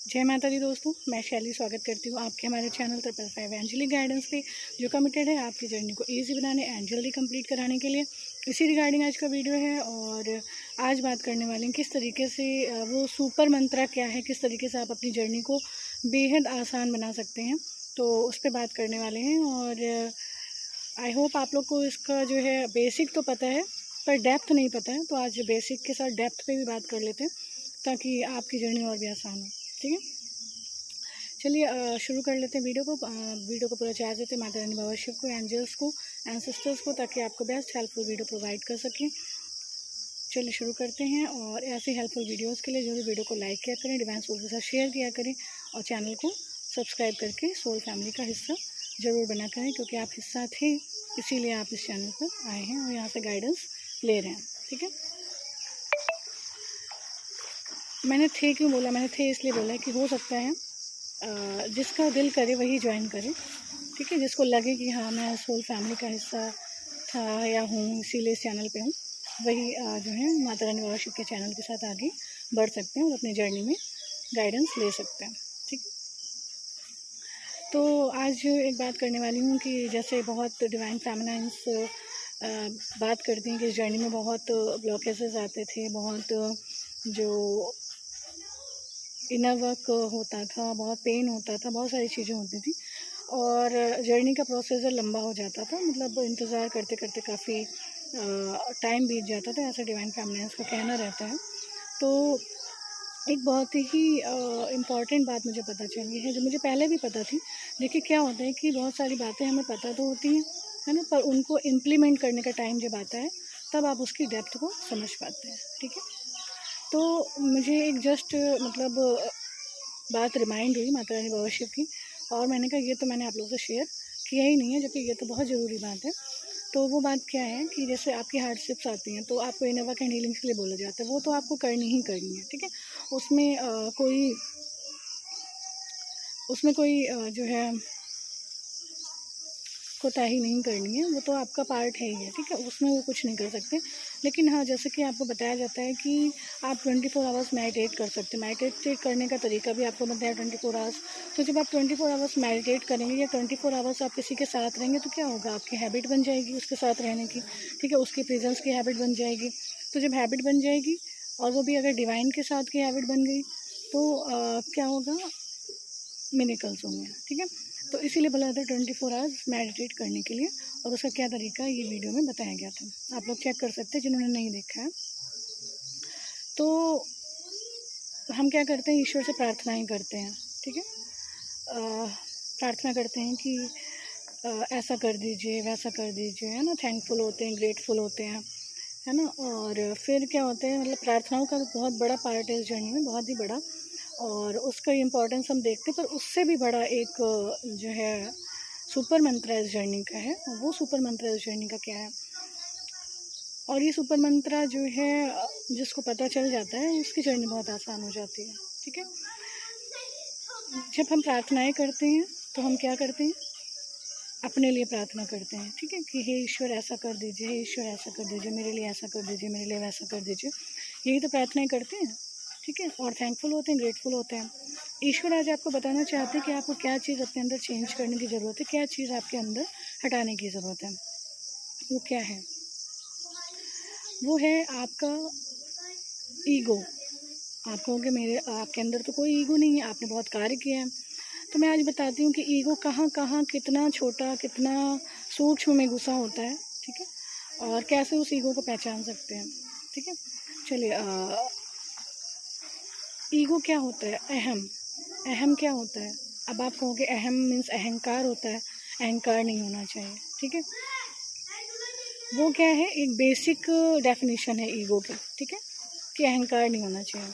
जय माता दी दोस्तों, मैं शैली स्वागत करती हूँ आपके हमारे चैनल 555 एंजलिक गाइडेंस पे, जो कमिटेड है आपकी जर्नी को इजी बनाने एंड जल्दी कंप्लीट कराने के लिए। इसी रिगार्डिंग आज का वीडियो है और आज बात करने वाली हूँ किस तरीके से वो सुपर मंत्रा क्या है, किस तरीके से आप अपनी जर्नी को बेहद आसान बना सकते हैं, तो उस पर बात करने वाले हैं। और आई होप आप लोग को इसका जो है बेसिक तो पता है पर डेप्थ नहीं पता है, तो आज बेसिक के साथ डेप्थ पे भी बात कर लेते हैं ताकि आपकी जर्नी और भी आसान हो। ठीक है, चलिए शुरू कर लेते हैं वीडियो को पूरा चार्ज देते हैं माता रानी बाबा शिव को, एंजल्स को, एंसेस्टर्स को, ताकि आपको बेस्ट हेल्पफुल वीडियो प्रोवाइड कर सकें। चलिए शुरू करते हैं। और ऐसे हेल्पफुल वीडियोस के लिए जो भी वीडियो को लाइक किया करें, डिवाइन सोल के साथ शेयर किया करें और चैनल को सब्सक्राइब करके सोल फैमिली का हिस्सा ज़रूर बना करें, क्योंकि आप हिस्सा थे इसीलिए आप इस चैनल पर आए हैं और यहाँ से गाइडेंस ले रहे हैं। ठीक है, मैंने थे क्यों बोला, मैंने थे इसलिए बोला कि हो सकता है जिसका दिल करे वही ज्वाइन करे। ठीक है, जिसको लगे कि हाँ मैं सोल फैमिली का हिस्सा था या हूँ इसीलिए इस चैनल पे हूँ, वही जो है माता रानी बाबा शिव के चैनल के साथ आगे बढ़ सकते हैं और अपनी जर्नी में गाइडेंस ले सकते हैं। ठीक है, तो आज एक बात करने वाली हूँ कि जैसे बहुत डिवाइन फेमिनाइंस बात करती हैं कि इस जर्नी में बहुत ब्लॉकेजेस आते थे, बहुत जो इनर वर्क होता था, बहुत पेन होता था, बहुत सारी चीज़ें होती थी और जर्नी का प्रोसेसर लंबा हो जाता था, मतलब इंतज़ार करते करते काफ़ी टाइम बीत जाता था, ऐसा डिवाइन फेमिनाइंस का कहना रहता है। तो एक बहुत ही इम्पॉर्टेंट बात मुझे पता चली है, जो मुझे पहले भी पता थी। देखिए क्या होता है कि बहुत सारी बातें हमें पता तो होती हैं, है ना, पर उनको इम्प्लीमेंट करने का टाइम जब आता है तब आप उसकी डेप्थ को समझ पाते हैं। ठीक है, तो मुझे एक जस्ट मतलब बात रिमाइंड हुई माता रानी बाबा शिव की, और मैंने कहा ये तो मैंने आप लोगों से शेयर किया ही नहीं है, जबकि ये तो बहुत ज़रूरी बात है। तो वो बात क्या है कि जैसे आपकी हार्डशिप्स आती हैं तो आपको इनर वर्क एंड हीलिंग्स के लिए बोला जाता है, वो तो आपको करनी ही करनी है। ठीक है, उसमें कोई जो है कोताही नहीं करनी है, वो तो आपका पार्ट है ही है। ठीक है, उसमें वो कुछ नहीं कर सकते। लेकिन हाँ, जैसे कि आपको बताया जाता है कि आप 24 आवर्स मेडिटेट कर सकते हैं। मेडिटेट करने का तरीका भी आपको बताया 24 आवर्स। तो जब आप 24 आवर्स मेडिटेट करेंगे या 24 आवर्स आप किसी के साथ रहेंगे तो क्या होगा, आपकी हैबिट बन जाएगी उसके साथ रहने की। ठीक है, उसकी प्रेजेंस की हैबिट बन जाएगी। तो जब हैबिट बन जाएगी और वो भी अगर डिवाइन के साथ की हैबिट बन गई तो क्या होगा, मिरेकल्स होंगे। ठीक है, तो इसीलिए बोला जाता है 24 आवर्स मेडिटेट करने के लिए, और उसका क्या तरीका ये वीडियो में बताया गया था, आप लोग चेक कर सकते हैं जिन्होंने नहीं देखा है। तो हम क्या करते हैं, ईश्वर से प्रार्थनाएं करते हैं। ठीक है, प्रार्थना करते हैं कि ऐसा कर दीजिए, वैसा कर दीजिए, है ना, थैंकफुल होते हैं, ग्रेटफुल होते हैं, है ना। और फिर क्या होता है, मतलब प्रार्थनाओं का बहुत बड़ा पार्ट है इस जर्नी में, बहुत ही बड़ा, और उसका इम्पोर्टेंस हम देखते हैं। पर उससे भी बड़ा एक जो है सुपर मंत्र इस जर्नी का है। वो सुपर मंत्र इस जर्नी का क्या है, और ये सुपर मंत्र जो है जिसको पता चल जाता है उसकी जर्नी बहुत आसान हो जाती है। ठीक है, जब हम प्रार्थनाएं करते हैं तो हम क्या करते हैं, अपने लिए प्रार्थना करते हैं। ठीक है, कि हे ईश्वर ऐसा कर दीजिए, हे ईश्वर ऐसा कर दीजिए, मेरे लिए ऐसा कर दीजिए, मेरे लिए वैसा कर दीजिए, यही तो प्रार्थनाएं करते हैं। ठीक है, और थैंकफुल होते हैं, ग्रेटफुल होते हैं। ईश्वर आज आपको बताना चाहते हैं कि आपको क्या चीज़ अपने अंदर चेंज करने की ज़रूरत है, क्या चीज़ आपके अंदर हटाने की ज़रूरत है। वो क्या है, वो है आपका ईगो। आप कहोगे मेरे आपके अंदर तो कोई ईगो नहीं है, आपने बहुत कार्य किया है। तो मैं आज बताती हूँ कि ईगो कहाँ कहाँ कितना छोटा, कितना सूक्ष्म में घुसा होता है। ठीक है, और कैसे उस ईगो को पहचान सकते हैं। ठीक है, चलिए ईगो क्या होता है, अहम क्या होता है। अब आप कहोगे अहम मीन्स अहंकार होता है, अहंकार नहीं होना चाहिए। ठीक है, वो क्या है, एक बेसिक डेफिनेशन है ईगो की। ठीक है, कि अहंकार नहीं होना चाहिए।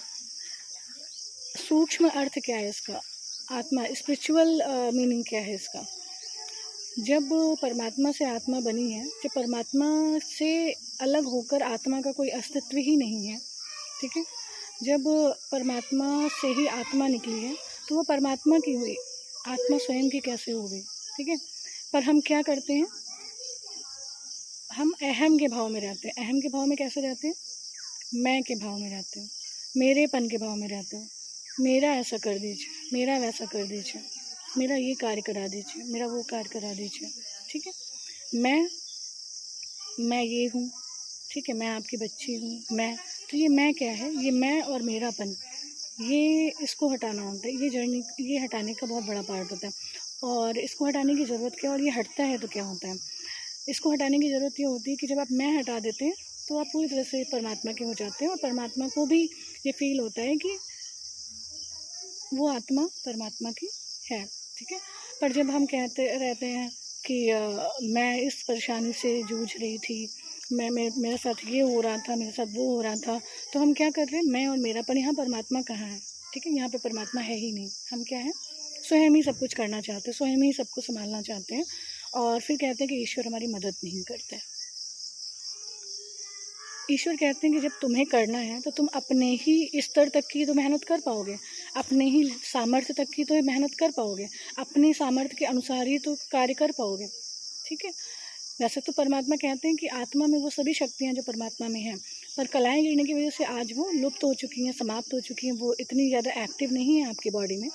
सूक्ष्म अर्थ क्या है इसका, आत्मा, स्पिरिचुअल मीनिंग क्या है इसका। जब परमात्मा से आत्मा बनी है, जब परमात्मा से अलग होकर आत्मा का कोई अस्तित्व ही नहीं है। ठीक है, जब परमात्मा से ही आत्मा निकली है तो वो परमात्मा की हुई, आत्मा स्वयं की कैसे हो गई। ठीक है, पर हम क्या करते हैं, हम अहम के भाव में रहते हैं। अहम के भाव में कैसे रहते हैं, मैं के भाव में रहते हो, मेरेपन के भाव में रहते हो। मेरा ऐसा कर दीजिए, मेरा वैसा कर दीजिए, मेरा ये कार्य करा दीजिए, मेरा वो कार्य करा दीजिए। ठीक है, मैं ये हूँ, ठीक है, मैं आपकी बच्ची हूँ, मैं, तो ये मैं क्या है, ये मैं और मेरापन, ये इसको हटाना होता है। ये जर्नी, ये हटाने का बहुत बड़ा पार्ट होता है। और इसको हटाने की ज़रूरत क्या है, और ये हटता है तो क्या होता है। इसको हटाने की ज़रूरत ये होती है कि जब आप मैं हटा देते हैं तो आप पूरी तरह से परमात्मा के हो जाते हैं, और परमात्मा को भी ये फील होता है कि वो आत्मा परमात्मा की है। ठीक है, पर जब हम कहते रहते हैं कि मैं इस परेशानी से जूझ रही थी, मेरे साथ ये हो रहा था, मेरे साथ वो हो रहा था, तो हम क्या कर रहे हैं, मैं और मेरा, पर यहाँ परमात्मा कहाँ है। ठीक है, यहाँ पे परमात्मा है ही नहीं। हम क्या है, स्वयं ही सब कुछ करना चाहते हैं, स्वयं ही सबको संभालना चाहते हैं, और फिर कहते हैं कि ईश्वर हमारी मदद नहीं करते। ईश्वर कहते हैं कि जब तुम्हें करना है तो तुम अपने ही स्तर तक की तो मेहनत कर पाओगे, अपने ही सामर्थ्य तक की तो मेहनत कर पाओगे, अपने सामर्थ्य के अनुसार ही तो कार्य कर पाओगे। ठीक है, वैसे तो परमात्मा कहते हैं कि आत्मा में वो सभी शक्तियाँ जो परमात्मा में हैं, पर कलाएं गिरने की वजह से आज वो लुप्त हो चुकी हैं, समाप्त हो चुकी हैं, वो इतनी ज़्यादा एक्टिव नहीं है आपकी बॉडी में।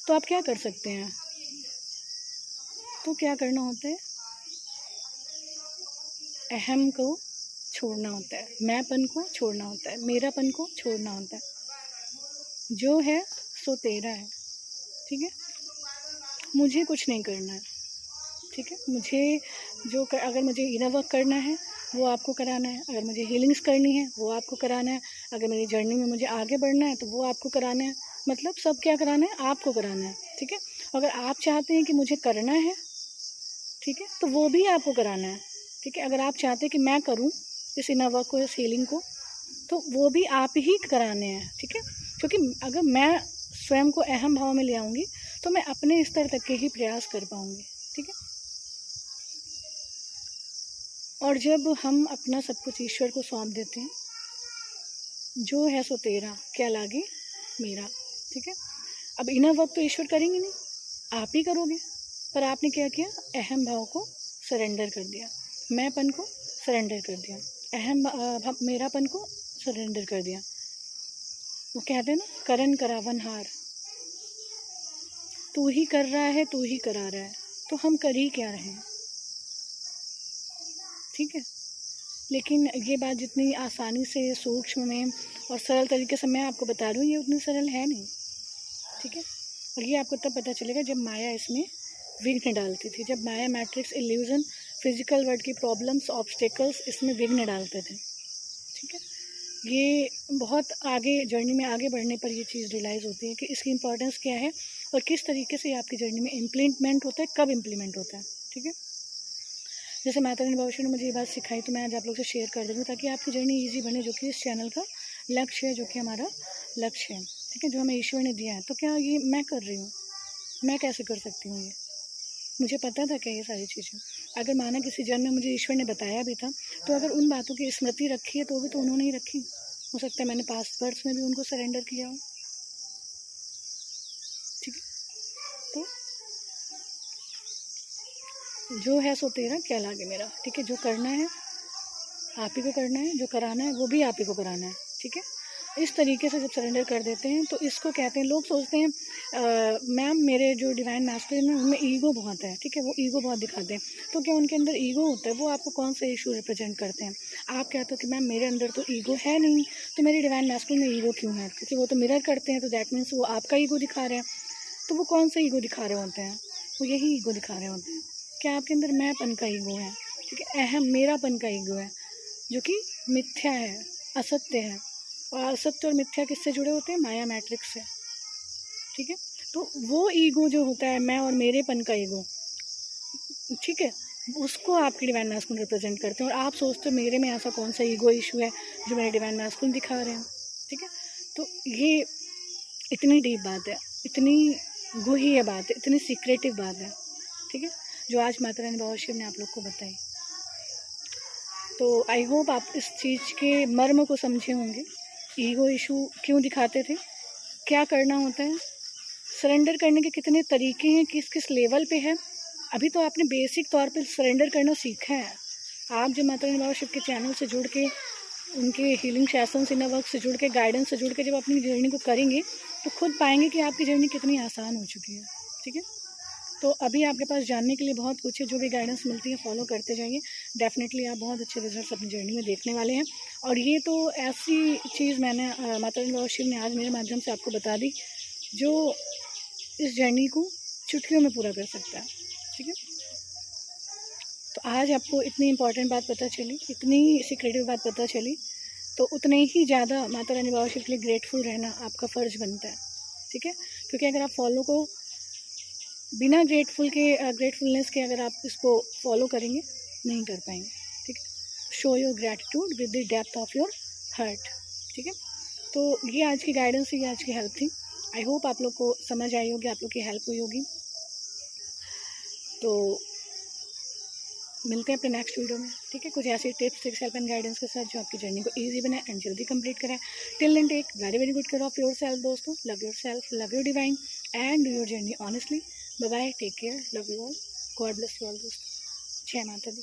तो आप क्या कर सकते हैं, तो क्या करना होता है, अहम को छोड़ना होता है, मैंपन को छोड़ना होता है, मेरापन को छोड़ना होता है। जो है सो तेरा है। ठीक है, मुझे कुछ नहीं करना है। ठीक है, मुझे अगर मुझे इनर वर्क करना है वो आपको कराना है, अगर मुझे हीलिंग्स करनी है वो आपको कराना है, अगर मेरी जर्नी में मुझे आगे बढ़ना है तो वो आपको कराना है। मतलब सब क्या कराना है, आपको कराना है। ठीक है, अगर आप चाहते हैं कि मुझे करना है, ठीक है, तो वो भी आपको कराना है। ठीक है, अगर आप चाहते हैं कि मैं करूं इस इनर वर्क को, इस हीलिंग को, तो वो भी आप ही कराने हैं। ठीक है, क्योंकि अगर मैं स्वयं को अहम भाव में ले आऊँगी तो मैं अपने स्तर तक के ही प्रयास कर पाऊँगी। ठीक है, और जब हम अपना सब कुछ ईश्वर को सौंप देते हैं, जो है सो तेरा, क्या लागे मेरा। ठीक है, अब इनर वर्क तो ईश्वर करेंगे नहीं, आप ही करोगे, पर आपने क्या किया, अहम भाव को सरेंडर कर दिया, मैंपन को सरेंडर कर दिया, मेरापन को सरेंडर कर दिया। वो कहते हैं ना, करन करावन हार, तू ही कर रहा है, तू ही करा रहा है, तो हम कर ही क्या रहे हैं। ठीक है, लेकिन ये बात जितनी आसानी से, सूक्ष्म में और सरल तरीके से मैं आपको बता रही हूँ, ये उतनी सरल है नहीं। ठीक है, और ये आपको तब पता चलेगा जब माया इसमें विघ्न डालती थी, जब माया मैट्रिक्स इल्यूजन फिजिकल वर्ल्ड की प्रॉब्लम्स, ऑब्स्टेकल्स इसमें विघ्न डालते थे। ठीक है, ये बहुत आगे जर्नी में आगे बढ़ने पर ये चीज़ रियलाइज़ होती है कि इसकी इंपॉर्टेंस क्या है और किस तरीके से आपकी जर्नी में इम्प्लीमेंट होता है, कब इम्प्लीमेंट होता है। ठीक है, जैसे माता रानी भविष्य ने मुझे ये बात सिखाई, तो मैं आज आप लोग से शेयर कर दूँगी ताकि आपकी जर्नी ईजी बने, जो कि इस चैनल का लक्ष्य है, जो कि हमारा लक्ष्य है। ठीक है, जो हमें ईश्वर ने दिया है। तो क्या ये मैं कर रही हूँ, मैं कैसे कर सकती हूँ, ये मुझे पता था क्या ये सारी चीज़ें। अगर माना किसी जन्म में मुझे ईश्वर ने बताया भी था, तो अगर उन बातों की स्मृति रखी है तो भी तो उन्होंने ही रखी, हो सकता है मैंने पास्ट बर्थ में भी उनको सरेंडर किया हो। ठीक है, तो जो है सो तेरा, क्या लागे मेरा। ठीक है, जो करना है आप ही को करना है, जो कराना है वो भी आप ही को कराना है। ठीक है, इस तरीके से जब सरेंडर कर देते हैं तो इसको कहते हैं, लोग सोचते हैं मैम मेरे जो डिवाइन मैस्कुलिन है उनमें ईगो बहुत है। ठीक है, वो ईगो बहुत दिखाते हैं, तो क्या उनके अंदर ईगो होता है, वो आपको कौन सा इशू रिप्रेजेंट करते हैं। आप कहते हो कि मैम मेरे अंदर तो ईगो है नहीं, तो मेरे डिवाइन मैस्कुलिन में ईगो क्यों है, क्योंकि वो तो मिरर करते हैं, तो दैट मीन्स वो आपका ईगो दिखा रहे हैं। तो वो कौन सा ईगो दिखा रहे होते हैं, वो यही ईगो दिखा रहे होते हैं। क्या आपके अंदर मैंपन का ईगो है, ठीक है, अहम मेरापन का ईगो है, जो कि मिथ्या है, असत्य है। और असत्य और मिथ्या किससे जुड़े होते हैं, माया मैट्रिक्स से। ठीक है, तो वो ईगो जो होता है, मैं और मेरेपन का ईगो, ठीक है, उसको आपके डिवाइन मैस्कुलिन रिप्रेजेंट करते हैं। और आप सोचते हो मेरे में ऐसा कौन सा ईगो इशू है जो मेरे डिवाइन मैस्कुलिन दिखा रहे हैं। ठीक है, तो ये इतनी डीप बात है, इतनी गूढ़ी बात है, इतनी सीक्रेटिव बात है। ठीक है, जो आज माता रानी बाबा शिव ने आप लोग को बताई। तो आई होप आप इस चीज़ के मर्म को समझे होंगे, ईगो इशू क्यों दिखाते थे, क्या करना होता है, सरेंडर करने के कितने तरीके हैं, किस किस लेवल पे है। अभी तो आपने बेसिक तौर पे सरेंडर करना सीखा है। आप जब माता रानी बाबा शिव के चैनल से जुड़ के उनके हीलिंग सेशंस, इनर वर्क से जुड़ के, गाइडेंस से जुड़ के जब अपनी जर्नी को करेंगे तो खुद पाएंगे कि आपकी जर्नी कितनी आसान हो चुकी है। ठीक है, तो अभी आपके पास जानने के लिए बहुत कुछ है। जो भी गाइडेंस मिलती है फॉलो करते जाइए, डेफिनेटली आप बहुत अच्छे रिजल्ट्स अपनी जर्नी में देखने वाले हैं। और ये तो ऐसी चीज़ मैंने माता रानी बाबा शिव ने आज मेरे माध्यम से आपको बता दी जो इस जर्नी को चुटकियों में पूरा कर सकता है। ठीक है, तो आज आपको इतनी इम्पॉर्टेंट बात पता चली, इतनी सीक्रेटिव बात पता चली, तो उतने ही ज़्यादा माता रानी बाबा शिव के लिए ग्रेटफुल रहना आपका फ़र्ज बनता है। ठीक है, क्योंकि अगर आप फॉलो को बिना ग्रेटफुलनेस के अगर आप इसको फॉलो करेंगे नहीं कर पाएंगे। ठीक है, show your gratitude with the depth of your heart. ठीक है, तो ये आज की गाइडेंस थी, ये आज की हेल्प थी। आई होप आप लोग को समझ आई होगी, आप लोग की हेल्प हुई होगी। तो मिलते हैं अपने नेक्स्ट वीडियो में। ठीक है, कुछ ऐसे tips, tricks, help and guidance के साथ जो आपकी जर्नी को ईजी बनाए एंड जल्दी कंप्लीट कराए। Till then take very very good care of yourself दोस्तों। Love yourself, love your divine and do your journey honestly. Bye bye, take care, love you all, God bless you all दोस्तों। जय माता दी।